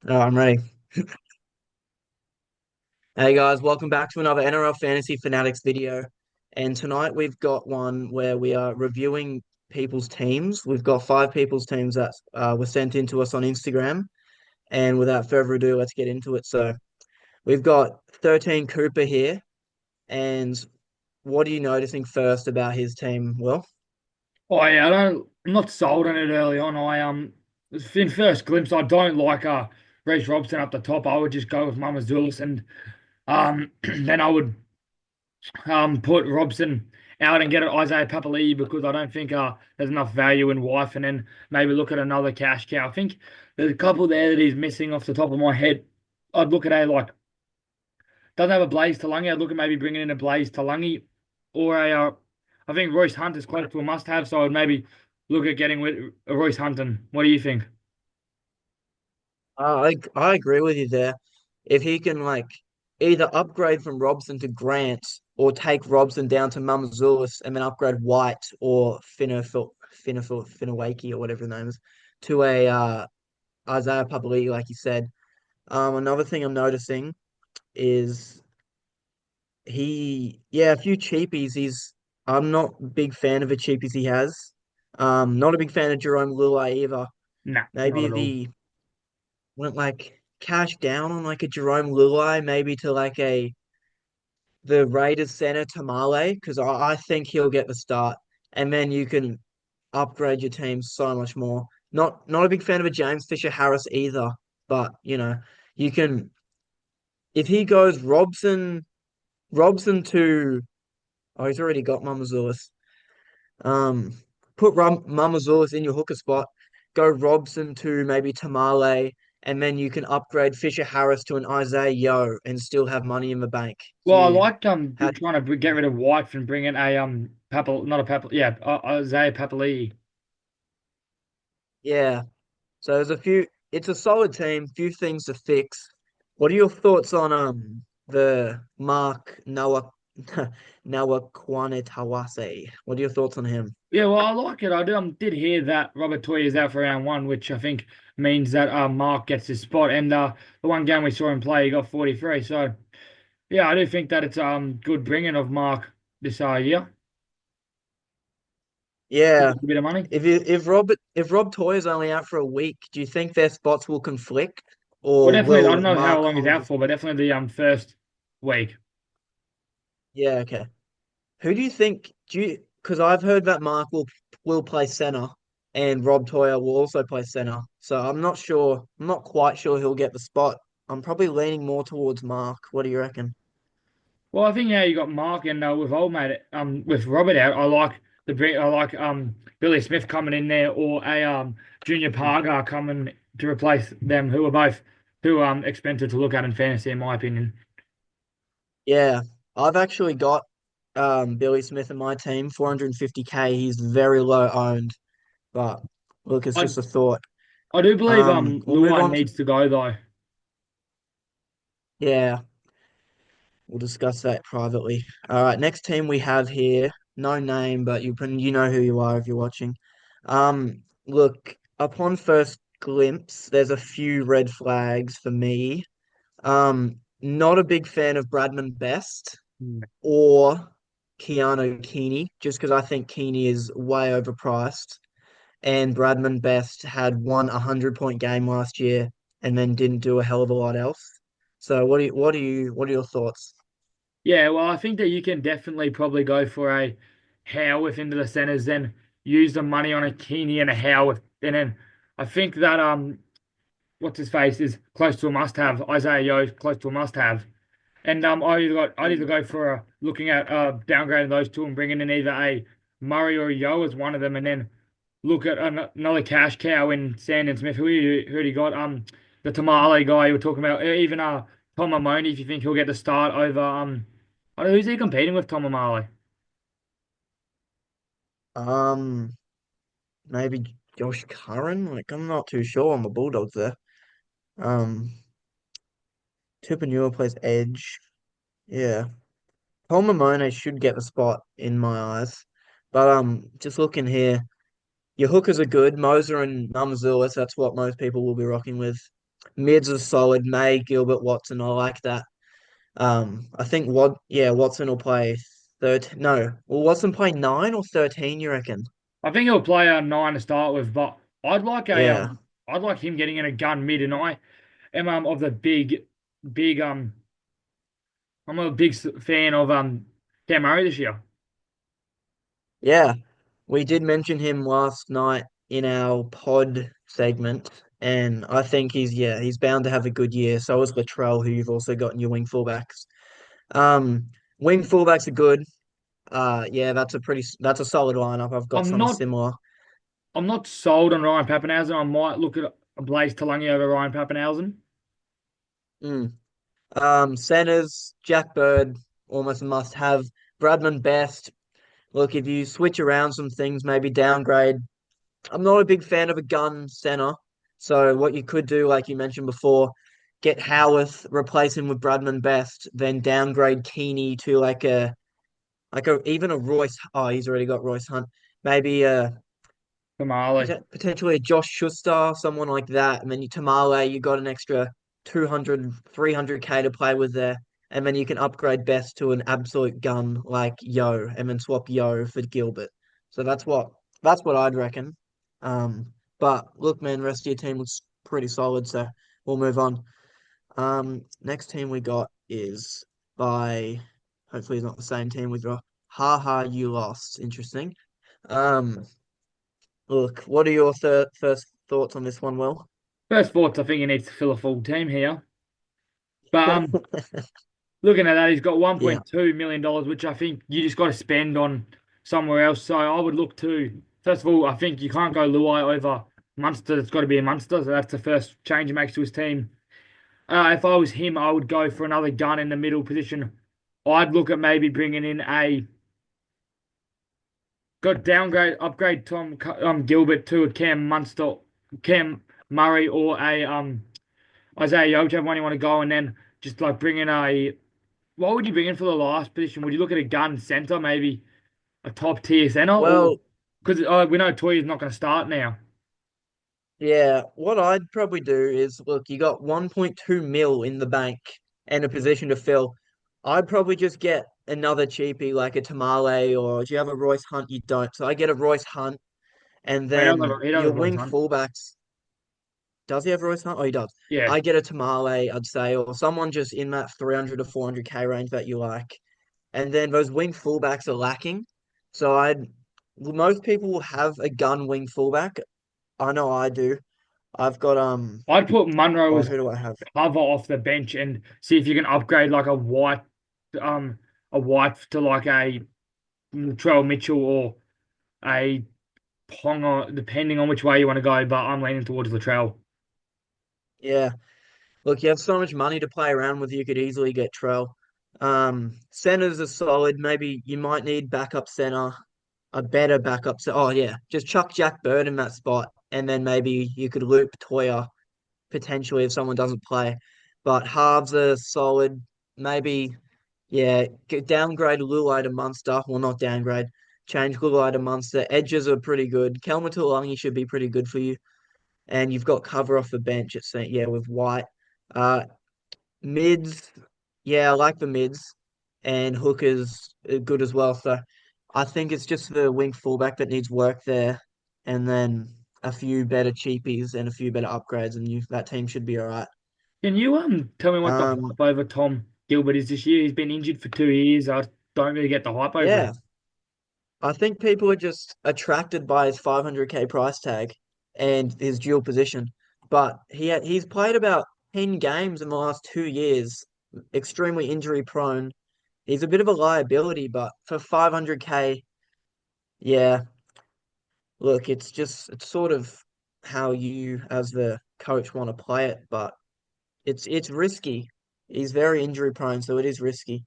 Oh, I'm ready. Hey guys, welcome back to another NRL Fantasy Fanatics video. And tonight we've got one where we are reviewing people's teams. We've got five people's teams that were sent in to us on Instagram. And without further ado, let's get into it. So we've got 13 Cooper here. And what are you noticing first about his team, Will? Oh yeah, I'm not sold on it early on. In first glimpse, I don't like Reece Robson up the top. I would just go with Mama Zulus and then I would put Robson out and get it Isaiah Papali'i because I don't think there's enough value in Wife, and then maybe look at another cash cow. I think there's a couple there that he's missing off the top of my head. I'd look at a like doesn't have a Blaze Talangi. I'd look at maybe bringing in a Blaze Talangi or I think Royce Hunt is close to a must-have, so I'd maybe look at getting with a Royce Hunton. What do you think? I agree with you there. If he can either upgrade from Robson to Grant or take Robson down to Mamazulis and then upgrade White or Finawaki or whatever his name is to a Isaiah Papali'i, like you said. Another thing I'm noticing is a few cheapies. I'm not a big fan of the cheapies he has. Not a big fan of Jerome Luai either. Nah, not Maybe at all. the went cash down on like a Jerome Luai, maybe to like a the Raiders center Tamale, because I think he'll get the start, and then you can upgrade your team so much more. Not a big fan of a James Fisher Harris either, but you can if he goes Robson to he's already got Mamazulis. Um, put Mamazulis in your hooker spot. Go Robson to maybe Tamale, and then you can upgrade Fisher Harris to an Isaiah Yo and still have money in the bank. Well, I like How, trying to get rid of White and bring in a Papal, not a Papal, yeah, Isaiah Papali'i. yeah. So there's a few. It's a solid team. Few things to fix. What are your thoughts on the Mark Noah Noah Kwanetawase? What are your thoughts on him? Yeah, well, I like it. Did hear that Robert Toy is out for round one, which I think means that Mark gets his spot. And the one game we saw him play, he got 43. So yeah, I do think that it's good bringing of Mark this year. Yeah. A bit of money. If Rob Toy is only out for a week, do you think their spots will conflict, Well, or definitely, I don't will know how Mark long he's hold out his? for, but definitely the first week. Yeah, okay. Who do you think? Do you? Because I've heard that Mark will play center, and Rob Toya will also play center. So I'm not sure. I'm not quite sure he'll get the spot. I'm probably leaning more towards Mark. What do you reckon? Well, I think you got Mark and with old mate with Robert out, I like Billy Smith coming in there or a Junior Parga coming to replace them, who are both too expensive to look at in fantasy, in my opinion. Yeah, I've actually got Billy Smith in my team, 450K. He's very low owned, but look, it's I just a thought. I do believe We'll move Luai on to needs to go though. yeah. We'll discuss that privately. All right, next team we have here, no name, but you know who you are if you're watching. Look, upon first glimpse, there's a few red flags for me. Not a big fan of Bradman Best Hmm. or Keanu Keeney, just because I think Keeney is way overpriced. And Bradman Best had won 100-point game last year and then didn't do a hell of a lot else. So what are your thoughts? Yeah, well, I think that you can definitely probably go for a Howarth into the centers, then use the money on a Keeney and a Howarth, and then I think that what's his face is close to a must-have. Isaiah Yo is close to a must-have. And I'd either go for looking at downgrading those two and bringing in either a Murray or a Yo as one of them, and then look at another cash cow in Sandon Smith. Who you got? The Tamale guy you were talking about. Even Tom Amoni, if you think he'll get the start over I don't know, who's he competing with, Tom Amale? Um, Maybe Josh Curran. Like I'm not too sure on the Bulldogs there. Um, Tupanua plays edge. Yeah, Paul Mamone should get the spot in my eyes. But just looking here, your hookers are good. Moser and Namazulis. That's what most people will be rocking with. Mids are solid. May, Gilbert, Watson. I like that. I think Watson will play 13. No, will Watson play 9 or 13? You reckon? I think he'll play a nine to start with, but Yeah, I'd like him getting in a gun mid, and I am of the big I'm a big fan of Cam Murray this year. yeah. We did mention him last night in our pod segment, and I think he's bound to have a good year. So is Latrell, who you've also got in your wing fullbacks. Um, Wing fullbacks are good. Yeah, that's a solid lineup. I've got I'm something not similar. I'm not sold on Ryan Papenhuyzen. I might look at Blaze Talangi over Ryan Papenhuyzen. Mm. Centers, Jack Bird, almost a must have. Bradman Best. Look, if you switch around some things, maybe downgrade. I'm not a big fan of a gun center. So what you could do, like you mentioned before, get Howarth, replace him with Bradman Best, then downgrade Keeney to like a even a Royce. Oh, he's already got Royce Hunt. Maybe Kamali. potentially a Josh Schuster, someone like that. And then you Tamale, you got an extra 200, 300K to play with there. And then you can upgrade Best to an absolute gun like Yo, and then swap Yo for Gilbert. So that's what I'd reckon. But look, man, rest of your team looks pretty solid, so we'll move on. Next team we got is by hopefully it's not the same team we got. Ha ha, you lost. Interesting. Um, Look, what are your first thoughts on this one, Will? First thoughts, I think he needs to fill a full team here. But looking at that, he's got Yeah. $1.2 million, which I think you just got to spend on somewhere else. So I would look to, first of all, I think you can't go Luai over Munster. It's got to be a Munster. So that's the first change he makes to his team. If I was him, I would go for another gun in the middle position. I'd look at maybe bringing in got downgrade, upgrade Tom Gilbert to a Cam Munster, Cam Murray, or a Isaiah Yo, whichever one you want to go, and then just like bring in a. What would you bring in for the last position? Would you look at a gun center, maybe a top tier center, or Well, because we know Toya's not going to start now? yeah, what I'd probably do is look, you got 1.2 mil in the bank and a position to fill. I'd probably just get another cheapie like a Tamale, or do you have a Royce Hunt? You don't. So I get a Royce Hunt, and then He your doesn't have wing time. fullbacks. Does he have Royce Hunt? Oh, he does. Yeah, I get a Tamale, I'd say, or someone just in that 300 to 400K range that you like. And then those wing fullbacks are lacking. So most people will have a gun wing fullback. I know I do. I've got I'd put Munro oh, as who do I have? cover off the bench and see if you can upgrade like um, a white to like a Latrell Mitchell or a Ponga, depending on which way you want to go. But I'm leaning towards Latrell. Yeah. Look, you have so much money to play around with, you could easily get Trell. Centers are solid. Maybe you might need backup center, a better backup center. Oh yeah, just chuck Jack Bird in that spot, and then maybe you could loop Toya potentially if someone doesn't play. But halves are solid. Maybe, yeah, downgrade Lulai to Munster. Well, not downgrade. Change Lulai to Munster. Edges are pretty good. Kelma Tuolangi should be pretty good for you. And you've got cover off the bench at yeah, with White. Uh, Mids, yeah, I like the mids. And hookers are good as well. So I think it's just the wing fullback that needs work there. And then a few better cheapies and a few better upgrades, and that team should be all right. Can you tell me what the Um, hype over Tom Gilbert is this year? He's been injured for 2 years. I don't really get the hype over yeah, him. I think people are just attracted by his 500K price tag and his dual position. But he's played about 10 games in the last 2 years, extremely injury prone. He's a bit of a liability, but for 500K, yeah, look, it's sort of how you as the coach want to play it, but it's risky. He's very injury prone, so it is risky.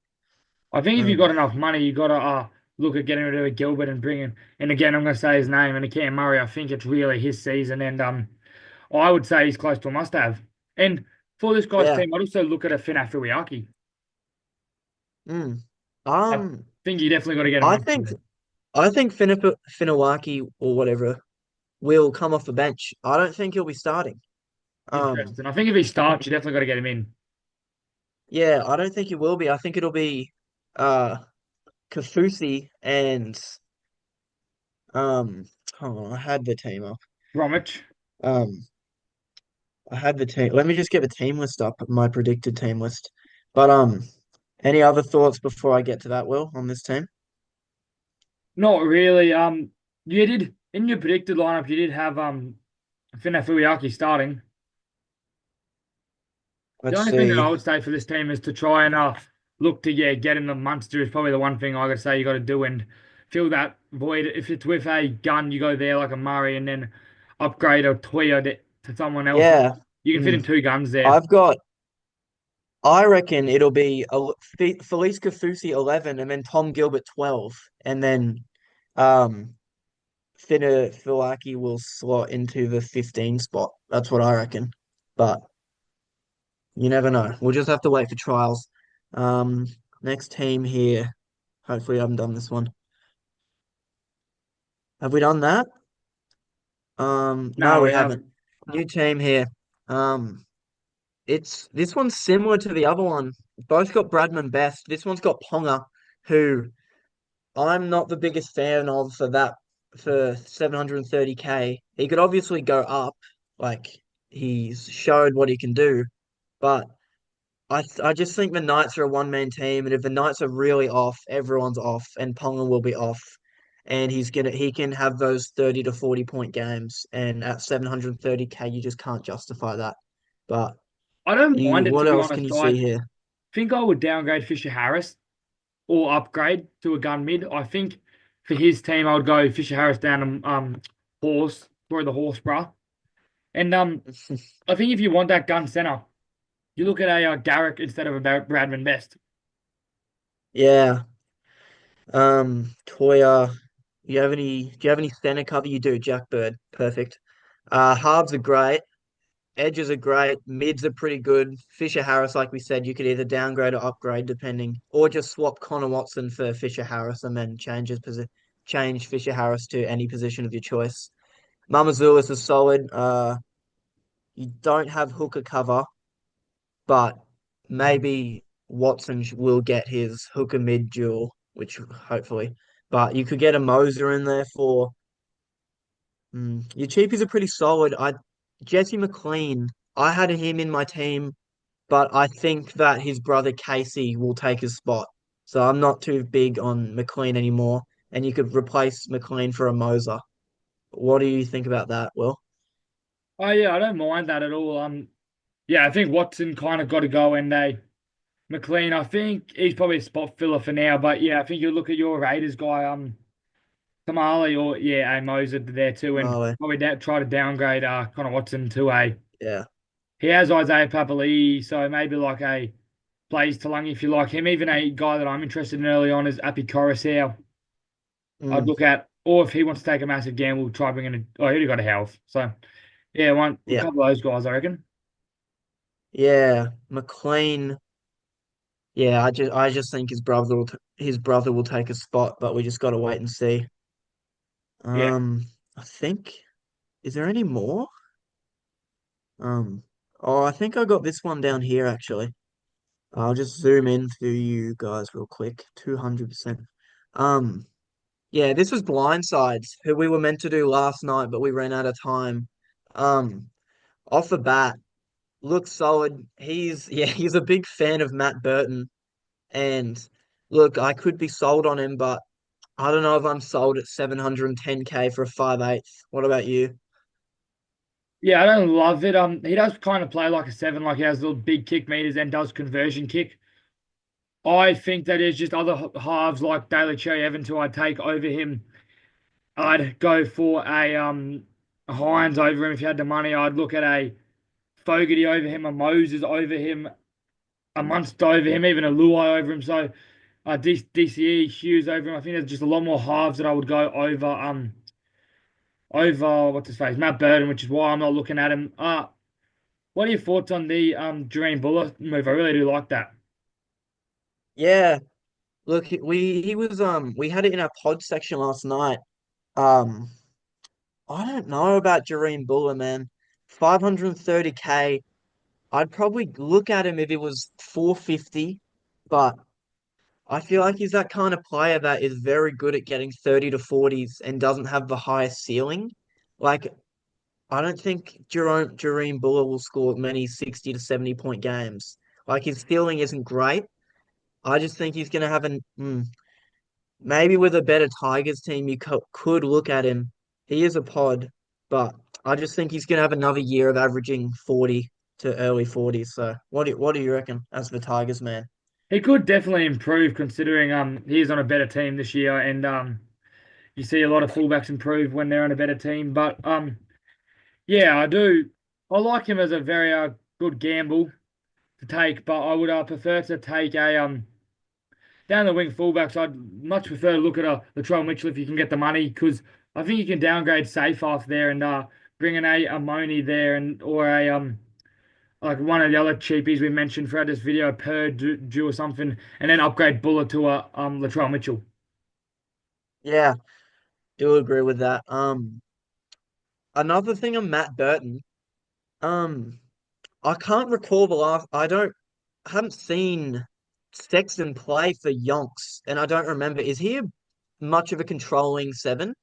I think if you've Um, got enough money, you got to look at getting rid of a Gilbert and bringing. And again, I'm going to say his name and Cam Murray. I think it's really his season, and I would say he's close to a must-have. And for this guy's yeah. team, I'd also look at a Fina Fuiaki. Mm. I Um, think you definitely got to get him I on. think I think Finawaki or whatever will come off the bench. I don't think he'll be starting. Um, interesting. I think if he starts, you definitely got to get him in. yeah, I don't think it will be. I think it'll be uh Kafusi and um hold on, I had the team up. Bromwich. Um I had the team. Let me just get the team list up, my predicted team list. But any other thoughts before I get to that, Will, on this team? Not really. You did in your predicted lineup. You did have Fina Fuiaki starting. The Let's only thing that I see. would say for this team is to try and look to get in the Munster is probably the one thing I gotta say you got to do and fill that void. If it's with a gun, you go there like a Murray and then upgrade a Toya to someone else. Yeah. You can fit in Mm. two guns there. I've got I reckon it'll be Felice Kafusi 11 and then Tom Gilbert 12 and then um Finna Filaki will slot into the 15 spot. That's what I reckon. But you never know. We'll just have to wait for trials. Um, next team here. Hopefully, I haven't done this one. Have we done that? No, No, we we haven't. haven't. New team here. Um, it's this one's similar to the other one. Both got Bradman Best. This one's got Ponga, who I'm not the biggest fan of for 730k. He could obviously go up, like he's showed what he can do, but I just think the Knights are a one-man team, and if the Knights are really off, everyone's off, and Ponga will be off, and he can have those 30 to 40 point games, and at 730k, you just can't justify that. But I don't you, mind it to what be else can honest. you I see here? think I would downgrade Fisher Harris or upgrade to a gun mid. I think for his team, I would go Fisher Harris down horse for the horse, bruh. And I think if you want that gun center, you look at a Garrick instead of a Bradman Best. Yeah. Toya. Do you have any center cover? You do, Jack Bird. Perfect. Halves are great. Edges are great. Mids are pretty good. Fisher Harris, like we said, you could either downgrade or upgrade depending, or just swap Connor Watson for Fisher Harris and then change Fisher Harris to any position of your choice. Mamazulis is solid. You don't have hooker cover, but maybe will get his hooker mid duel, which hopefully. But you could get a Moser in there for your cheapies are pretty solid. I Jesse McLean, I had him in my team, but I think that his brother Casey will take his spot. So I'm not too big on McLean anymore. And you could replace McLean for a Moser. What do you think about that, Will? Oh yeah, I don't mind that at all. Yeah, I think Watson kind of got to go, and McLean, I think he's probably a spot filler for now. But yeah, I think you look at your Raiders guy, Tamale or yeah, a Moser there too, and Oh, probably try to downgrade Connor Watson to a. yeah. He has Isaiah Papali'i, so maybe like a plays Talangi if you like him. Even a guy that I'm interested in early on is Api Coruscant. I'd Mm, look at, or if he wants to take a massive gamble, try bringing a. Oh, he already got a health, so yeah, a yeah. couple of those guys, I reckon. Yeah. McLean. Yeah, I just think his brother will take a spot, but we just gotta wait and see. Yeah, Um, I think is there any more? Um, oh, I think I got this one down here actually. I'll just zoom in for you guys real quick. 200%. Um, yeah, this was Blindsides, who we were meant to do last night, but we ran out of time. Um, off the bat, looks solid. Yeah, he's a big fan of Matt Burton. And look, I could be sold on him, but I don't know if I'm sold at 710k for a 5/8. What about you? yeah, I don't love it. He does kind of play like a seven, like he has little big kick meters and does conversion kick. I think that there's just other halves like Daly Cherry Evans who I'd take over him. I'd go for a Hines over him if you had the money. I'd look at a Fogarty over him, a Moses over him, a Munster over him, even a Luai over him. So DCE Hughes over him. I think there's just a lot more halves that I would go over what's his face Matt Burton, which is why I'm not looking at him. What are your thoughts on the Jereen Buller move? I really do like that. Yeah, look, he was we had it in our pod section last night. Um, I don't know about Jareen Buller, man. 530K. I'd probably look at him if it was 450, but I feel like he's that kind of player that is very good at getting 30 to 40s and doesn't have the highest ceiling. Like, I don't think Jerome Buller will score many 60 to 70 point games. Like, his ceiling isn't great. I just think he's going to have maybe with a better Tigers team, you could look at him. He is a pod, but I just think he's going to have another year of averaging 40 to early 40s. So, what do you reckon as the Tigers man? He could definitely improve considering he's on a better team this year, and you see a lot of fullbacks improve when they're on a better team. But yeah, I do. I like him as a very good gamble to take, but I would prefer to take a down the wing fullbacks. I'd much prefer to look at a Latrell Mitchell if you can get the money, because I think you can downgrade safe off there and bring in a Moni there, and or a like one of the other cheapies we mentioned throughout this video, Purdue or something, and then upgrade Buller to a Latrell Mitchell. Yeah, do agree with that. Another thing on Matt Burton. Um, I can't recall the last. I haven't seen Sexton play for Yonks, and I don't remember. Is he much of a controlling seven?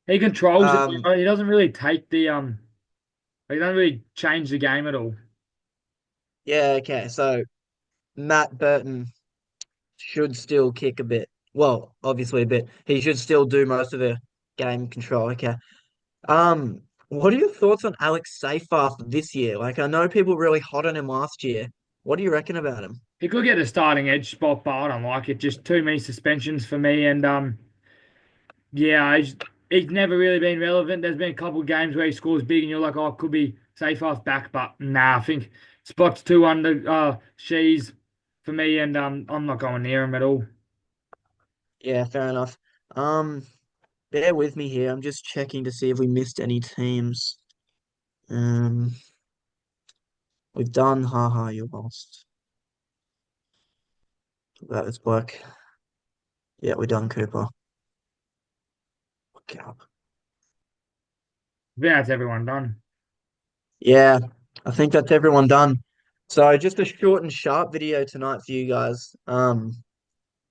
He controls it, Um, but he doesn't really take the he doesn't really change the game at all. yeah, okay. So Matt Burton should still kick a bit. Well, obviously a bit. He should still do most of the game control. Okay. What are your thoughts on Alex Seyfarth this year? Like, I know people were really hot on him last year. What do you reckon about him? He could get a starting edge spot, but I don't like it. Just too many suspensions for me, and yeah, he's never really been relevant. There's been a couple of games where he scores big, and you're like, oh, it could be safe off back, but nah, I think spot's too under Shees for me, and I'm not going near him at all. Yeah, fair enough. Um, Bear with me here. I'm just checking to see if we missed any teams. Um, we've done haha, you lost. That is black. Yeah, we've done Cooper. Okay. I think that's everyone done. Yeah, I think that's everyone done. So just a short and sharp video tonight for you guys.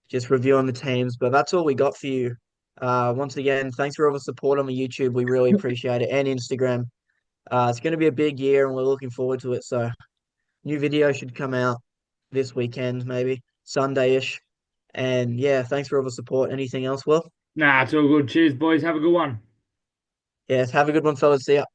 Just reviewing the teams, but that's all we got for you. Once again, thanks for all the support on the YouTube. We really appreciate it, and Instagram. It's going to be a big year, and we're looking forward to it. So new video should come out this weekend, maybe Sunday-ish. And yeah, thanks for all the support. Anything else, Will? Nah, it's all good. Cheers, boys. Have a good one. Yes, have a good one, fellas. See ya.